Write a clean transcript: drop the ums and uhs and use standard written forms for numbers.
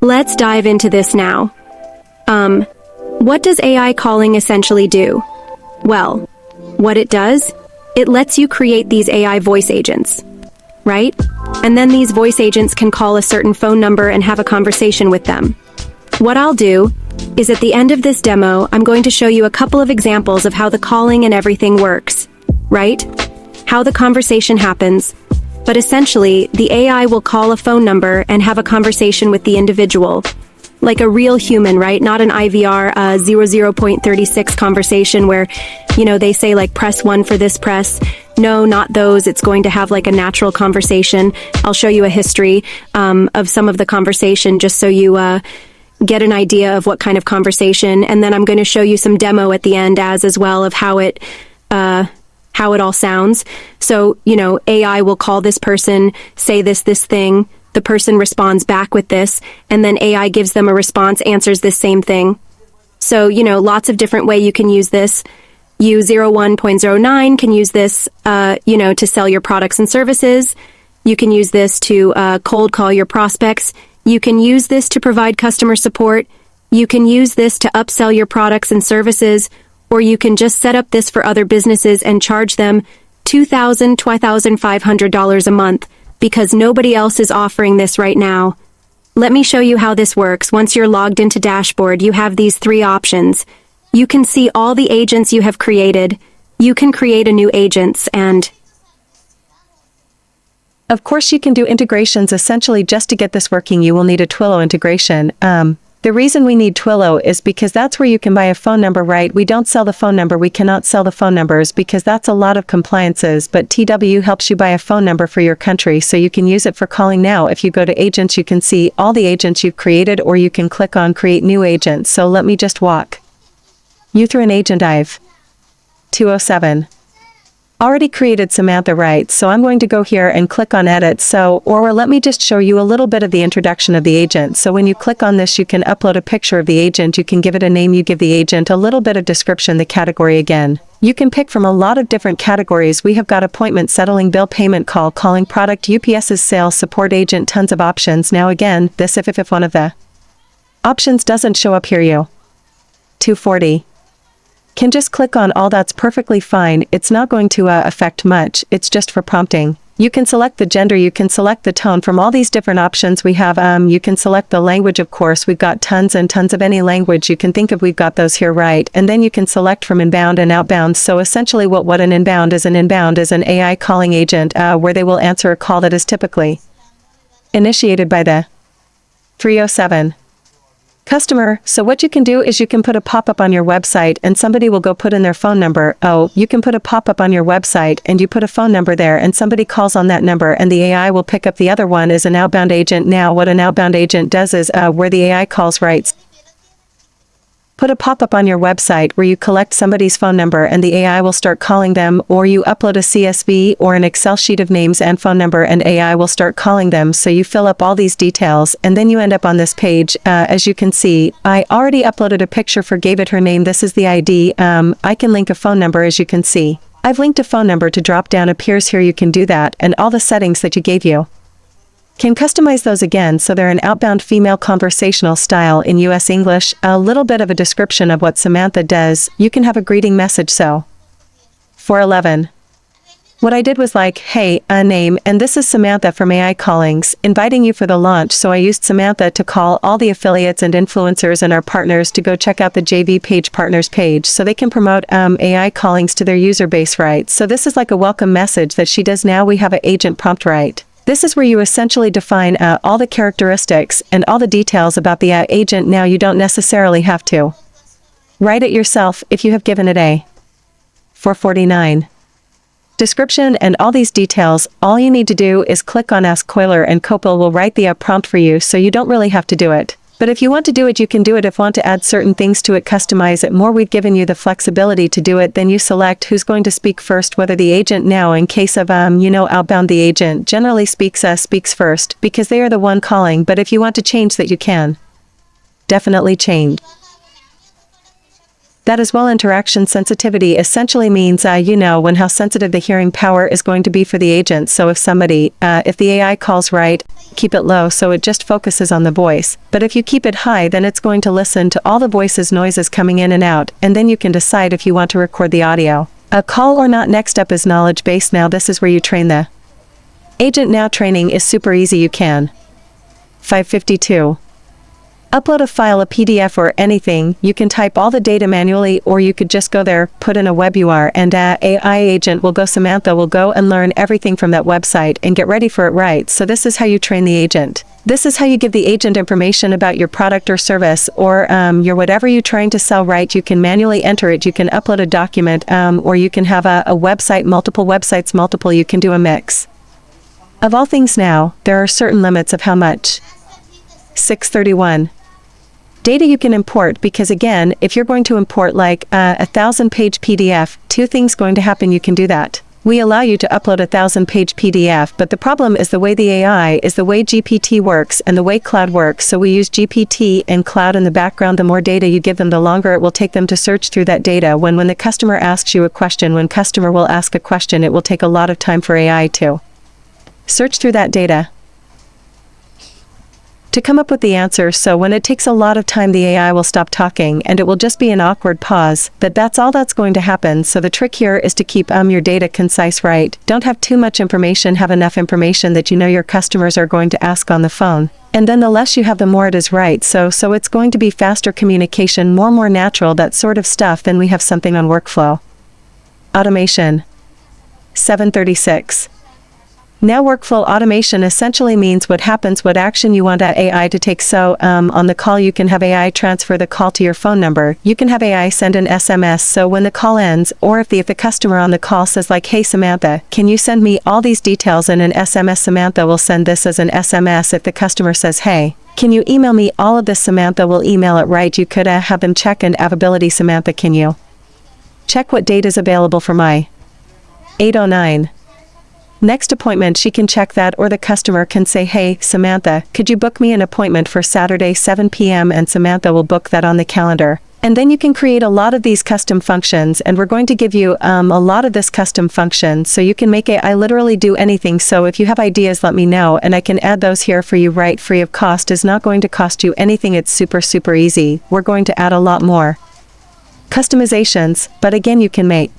Let's dive into this now. What does AI calling essentially do? Well, what it does? It lets you create these AI voice agents, right? And then these voice agents can call a certain phone number and have a conversation with them. What I'll do is at the end of this demo, I'm going to show you a couple of examples of how the calling and everything works, right? How the conversation happens. But essentially, the AI will call a phone number and have a conversation with the individual. Like a real human, right? Not an IVR 00.36 conversation where, they say like press 1 for this press. No, not those. It's going to have like a natural conversation. I'll show you a history of some of the conversation just so you get an idea of what kind of conversation. And then I'm going to show you some demo at the end as well of how it all sounds. So, AI will call this person, say this thing, the person responds back with this, and then AI gives them a response, answers this same thing. So, lots of different way you can use this. U01.09 can use this, to sell your products and services. You can use this to cold call your prospects. You can use this to provide customer support. You can use this to upsell your products and services. Or you can just set up this for other businesses and charge them $2,000 to $2,500 a month because nobody else is offering this right now. Let me show you how this works. Once you're logged into Dashboard, you have these 3 options. You can see all the agents you have created. You can create a new agents and... Of course you can do integrations. Essentially, just to get this working, you will need a Twilio integration. The reason we need Twilio is because that's where you can buy a phone number, right? We don't sell the phone number. We cannot sell the phone numbers because that's a lot of compliances, but TW helps you buy a phone number for your country so you can use it for calling now. If you go to agents, you can see all the agents you've created, or you can click on create new agents. So let me just walk you through an agent I've 207. Already created Samantha, right? So I'm going to go here and click on edit. Or let me just show you a little bit of the introduction of the agent. So when you click on this, you can upload a picture of the agent. You can give it a name. You give the agent a little bit of description, the category again. You can pick from a lot of different categories. We have got appointment, settling, bill, payment, call, calling, product, UPS's sales, support agent, tons of options. Now again, this if one of the options doesn't show up here, you 240. Can just click on all. That's perfectly fine. It's not going to affect much. It's just for prompting. You can select the gender. You can select the tone from all these different options we have. You can select the language, of course. We've got tons and tons of any language you can think of. We've got those here, right? And then you can select from inbound and outbound. So essentially what an inbound is an AI calling agent where they will answer a call that is typically initiated by the 307. customer. So what you can do is you can put a pop-up on your website and somebody will go put in their phone number. Oh, you can put a pop-up on your website and you put a phone number there and somebody calls on that number and the AI will pick up. The other one is an outbound agent. Now what an outbound agent does is where the AI calls, writes, put a pop-up on your website where you collect somebody's phone number and the AI will start calling them, or you upload a CSV or an Excel sheet of names and phone number and AI will start calling them. So you fill up all these details and then you end up on this page. As you can see, I already uploaded a picture gave it her name. This is the ID. I can link a phone number. As you can see, I've linked a phone number to drop down appears here. You can do that, and all the settings that you gave you can customize those again so they're an outbound female conversational style in US English. A little bit of a description of what Samantha does. You can have a greeting message. So 411. What I did was like, hey, a name, and this is Samantha from AI Callings, inviting you for the launch. So I used Samantha to call all the affiliates and influencers and our partners to go check out the JV page partners page so they can promote AI Callings to their user base, right? So this is like a welcome message that she does now. We have an agent prompt, right? This is where you essentially define all the characteristics and all the details about the agent. Now you don't necessarily have to write it yourself if you have given it a 449 description and all these details. All you need to do is click on Ask Coiler and Copil will write the prompt for you, so you don't really have to do it. But if you want to do it, you can do it. If you want to add certain things to it, customize it more, we've given you the flexibility to do it. Then you select who's going to speak first, whether the agent now, in case of, outbound, the agent generally speaks first because they are the one calling. But if you want to change that, you can definitely change that as well. Interaction sensitivity essentially means, when how sensitive the hearing power is going to be for the agent. So if the AI calls, right, keep it low so it just focuses on the voice. But if you keep it high, then it's going to listen to all the voices noises coming in and out, and then you can decide if you want to record the audio. A call or not. Next up is knowledge base. Now this is where you train the agent. Now training is super easy. You can 552. Upload a file, a PDF or anything. You can type all the data manually, or you could just go there, put in a web URL, and AI agent will go, Samantha will go and learn everything from that website and get ready for it, right? So this is how you train the agent. This is how you give the agent information about your product or service, or your whatever you're trying to sell, right? You can manually enter it. You can upload a document, or you can have a website, multiple websites, you can do a mix of all things. Now, there are certain limits of how much. 631. Data you can import, because again, if you're going to import like a 1,000-page PDF, two things going to happen. You can do that. We allow you to upload a 1,000-page PDF, but the problem is the way the AI is the way GPT works and the way cloud works. So we use GPT and cloud in the background. The more data you give them, the longer it will take them to search through that data. When the customer asks you a question, when customer will ask a question, it will take a lot of time for AI to search through that data to come up with the answer. So when it takes a lot of time, the AI will stop talking and it will just be an awkward pause. But that's all that's going to happen. So the trick here is to keep your data concise, right? Don't have too much information, have enough information that you know your customers are going to ask on the phone. And then the less you have, the more it is, right? So it's going to be faster communication, more natural, that sort of stuff. Then we have something on workflow. Automation. 736. Now workflow automation essentially means what happens, what action you want AI to take. So on the call, you can have AI transfer the call to your phone number. You can have AI send an SMS. So when the call ends, or if the customer on the call says like, hey Samantha, can you send me all these details in an SMS? Samantha will send this as an SMS. If the customer says, hey, can you email me all of this? Samantha will email it, right? You could have them check and availability. Samantha, can you check what date is available for my 809 next appointment? She can check that, or the customer can say, hey Samantha, could you book me an appointment for Saturday 7 p.m. and Samantha will book that on the calendar. And then you can create a lot of these custom functions, and we're going to give you a lot of this custom function so you can make AI literally do anything. So if you have ideas, let me know and I can add those here for you, right? Free of cost, is not going to cost you anything. It's super easy. We're going to add a lot more customizations, but again, you can make